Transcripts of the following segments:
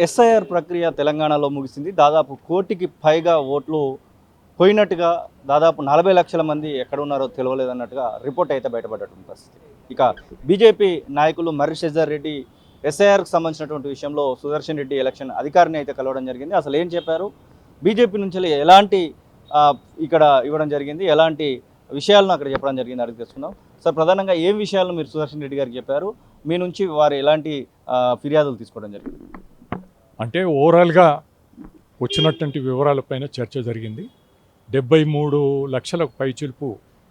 SIR ప్రక్రియ తెలంగాణలో ముగిసింది. దాదాపు కోటికి పైగా ఓట్లు పోయినట్టుగా, దాదాపు 40 లక్షల మంది ఎక్కడున్నారో తెలవలేదన్నట్టుగా రిపోర్ట్ అయితే బయటపడ్డటువంటి పరిస్థితి. ఇక బీజేపీ నాయకులు మర్రి శశిధర్ రెడ్డి ఎస్ఐఆర్కి సంబంధించినటువంటి విషయంలో సుదర్శన్ రెడ్డి ఎలక్షన్ అధికారిని అయితే కలవడం జరిగింది. అసలు ఏం చెప్పారు, బీజేపీ నుంచి ఎలాంటి ఇక్కడ ఇవ్వడం జరిగింది, ఎలాంటి విషయాలను అక్కడ చెప్పడం జరిగింది అడిగి తెలుసుకుందాం. సార్, ప్రధానంగా ఏం విషయాలను మీరు సుదర్శన్ రెడ్డి గారికి చెప్పారు, మీ నుంచి వారు ఎలాంటి ఫిర్యాదులు తీసుకోవడం జరిగింది? అంటే ఓవరాల్గా వచ్చినటువంటి వివరాలపైన చర్చ జరిగింది. 73 లక్షలకు పైచిలుపు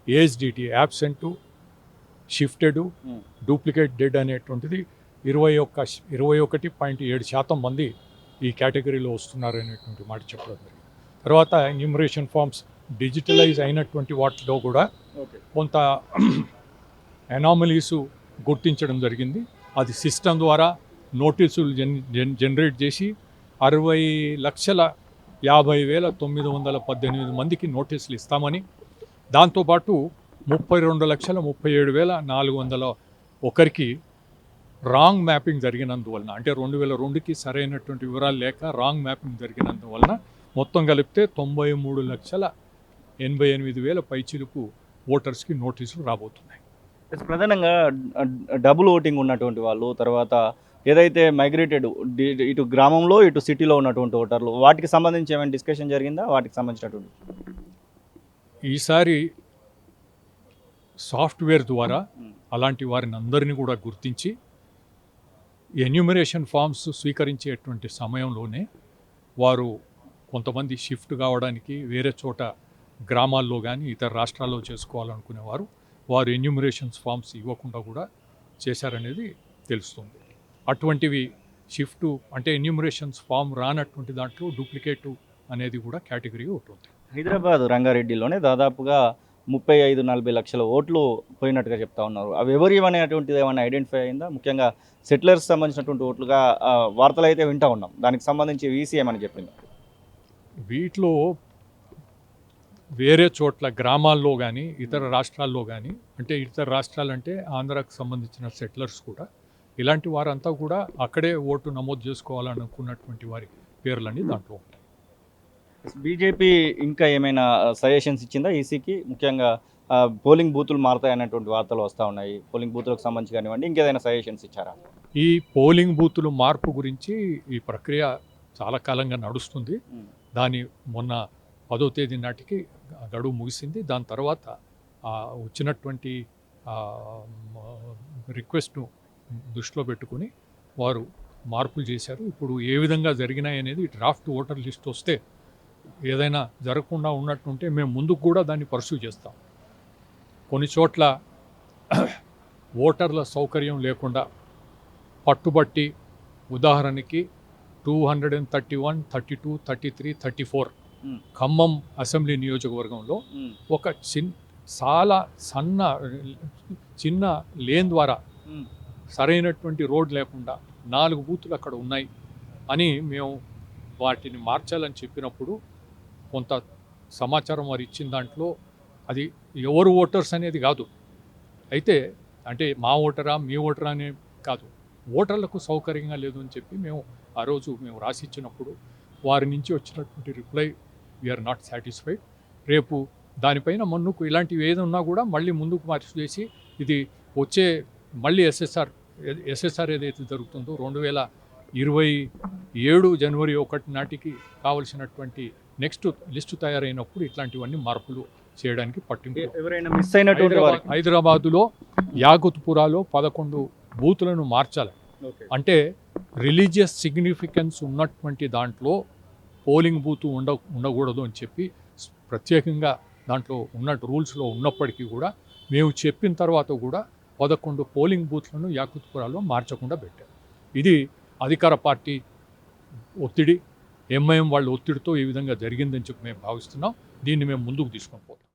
ఏఎస్డిటి యాబ్సెంటు, షిఫ్టెడు, డూప్లికేట్ డెడ్ అనేటువంటిది 21.7% మంది ఈ కేటగిరీలో వస్తున్నారు అనేటువంటి మాట చెప్పడం జరిగింది. తర్వాత ఎన్యూమరేషన్ ఫామ్స్ డిజిటలైజ్ అయినటువంటి వాటిలో కూడా కొంత అనామలీసు గుర్తించడం జరిగింది. అది సిస్టమ్ ద్వారా నోటీసులు జనరేట్ చేసి 60,50,918 మందికి నోటీసులు ఇస్తామని, దాంతోపాటు 32,37,401 రాంగ్ మ్యాపింగ్ జరిగినందువలన, అంటే 2002కి సరైనటువంటి వివరాలు లేక రాంగ్ మ్యాపింగ్ జరిగినందువలన మొత్తం కలిపితే 93,88,000 పైచిలుపు ఓటర్స్కి నోటీసులు రాబోతున్నాయి. ప్రధానంగా డబుల్ ఓటింగ్ ఉన్నటువంటి వాళ్ళు, తర్వాత ఏదైతే మైగ్రేటెడ్ ఇటు గ్రామంలో ఇటు సిటీలో ఉన్నటువంటి ఓటర్లు, వాటికి సంబంధించి ఏమైనా డిస్కషన్ జరిగిందా? వాటికి సంబంధించినటువంటి ఈసారి సాఫ్ట్వేర్ ద్వారా అలాంటి వారిని అందరినీ కూడా గుర్తించి ఎన్యూమరేషన్ ఫామ్స్ స్వీకరించేటువంటి సమయంలోనే వారు కొంతమంది షిఫ్ట్ కావడానికి వేరే చోట గ్రామాల్లో కానీ ఇతర రాష్ట్రాల్లో చేసుకోవాలనుకునేవారు వారు ఎన్యూమరేషన్స్ ఫామ్స్ ఇవ్వకుండా కూడా చేశారనేది తెలుస్తుంది. అటువంటివి షిఫ్ట్ అంటే ఎన్యూమరేషన్స్ ఫామ్ రానటువంటి దాంట్లో డూప్లికేటు అనేది కూడా కేటగిరీ ఒకటి ఉంది. హైదరాబాద్ రంగారెడ్డిలోనే దాదాపుగా 35-40 లక్షల ఓట్లు పోయినట్టుగా చెప్తా ఉన్నారు. అవి ఎవరు అనేటువంటిది ఏమైనా ఐడెంటిఫై అయిందా? ముఖ్యంగా సెటిలర్స్ సంబంధించినటువంటి ఓట్లుగా వార్తలు అయితే వింటూ ఉన్నాం. దానికి సంబంధించి వీసీ ఏమని చెప్పింది? వీటిలో వేరే చోట్ల గ్రామాల్లో కానీ ఇతర రాష్ట్రాల్లో కానీ, అంటే ఇతర రాష్ట్రాలంటే ఆంధ్రాకు సంబంధించిన సెటిలర్స్ కూడా, ఇలాంటి వారంతా కూడా అక్కడే ఓటు నమోదు చేసుకోవాలనుకున్నటువంటి వారి పేర్లన్నీ దాంట్లో ఉంటాయి. బీజేపీ ఇంకా ఏమైనా సజెషన్స్ ఇచ్చిందా ఈసీకి? ముఖ్యంగా పోలింగ్ బూతులు మారుతాయి అనేటువంటి వార్తలు వస్తూ ఉన్నాయి. పోలింగ్ బూతులకు సంబంధించి కానివ్వండి, ఇంకేదైనా సజెషన్స్ ఇచ్చారా? ఈ పోలింగ్ బూతులు మార్పు గురించి ఈ ప్రక్రియ చాలా కాలంగా నడుస్తుంది. దాని మొన్న 10వ తేదీ నాటికి గడువు ముగిసింది. దాని తర్వాత వచ్చినటువంటి రిక్వెస్ట్ను దృష్టిలో పెట్టుకుని వారు మార్పులు చేశారు. ఇప్పుడు ఏ విధంగా జరిగినాయి అనేది డ్రాఫ్ట్ ఓటర్ లిస్ట్ వస్తే, ఏదైనా జరగకుండా ఉన్నట్టుంటే మేము ముందుకు కూడా దాన్ని పర్సూ చేస్తాం. కొన్ని చోట్ల ఓటర్ల సౌకర్యం లేకుండా పట్టుబట్టి, ఉదాహరణకి 231, 32, 33, 34 ఖమ్మం అసెంబ్లీ నియోజకవర్గంలో ఒక చాలా చిన్న లేన్ ద్వారా సరైనటువంటి రోడ్ లేకుండా 4 బూతులు అక్కడ ఉన్నాయి అని మేము వాటిని మార్చాలని చెప్పినప్పుడు కొంత సమాచారం వారు ఇచ్చిన దాంట్లో అది ఎవరు ఓటర్స్ అనేది కాదు. అయితే అంటే మా ఓటరా మీ ఓటరా అనే కాదు, ఓటర్లకు సౌకర్యంగా లేదు అని చెప్పి మేము ఆ రోజు రాసిచ్చినప్పుడు వారి నుంచి వచ్చినటువంటి రిప్లై, వీఆర్ నాట్ సాటిస్ఫైడ్. రేపు దానిపైన మన్నుకు ఇలాంటివి ఏదన్నా కూడా మళ్ళీ ముందుకు మార్చి చేసి, ఇది వచ్చే మళ్ళీ ఎస్ఎస్ఆర్ ఏదైతే జరుగుతుందో 2027 జనవరి 1 నాటికి కావలసినటువంటి నెక్స్ట్ లిస్టు తయారైనప్పుడు ఇట్లాంటివన్నీ మార్పులు చేయడానికి పట్టింపు. ఎవరైనా మిస్ అయినటువంటి హైదరాబాదులో యాగుత్పురాలో 11 బూతులను మార్చాలి. అంటే రిలీజియస్ సిగ్నిఫికెన్స్ ఉన్నటువంటి దాంట్లో పోలింగ్ బూత్ ఉండకూడదు అని చెప్పి ప్రత్యేకంగా దాంట్లో ఉన్న రూల్స్లో ఉన్నప్పటికీ కూడా మేము చెప్పిన తర్వాత కూడా 11 పోలింగ్ బూత్లను యాకుత్పురాలో మార్చకుండా పెట్టారు. ఇది అధికార పార్టీ ఒత్తిడి, ఎంఐఎం వాళ్ళ ఒత్తిడితో ఈ విధంగా జరిగిందని చెప్పి మేము భావిస్తున్నాం. దీన్ని మేము ముందుకు తీసుకొని పోతాం.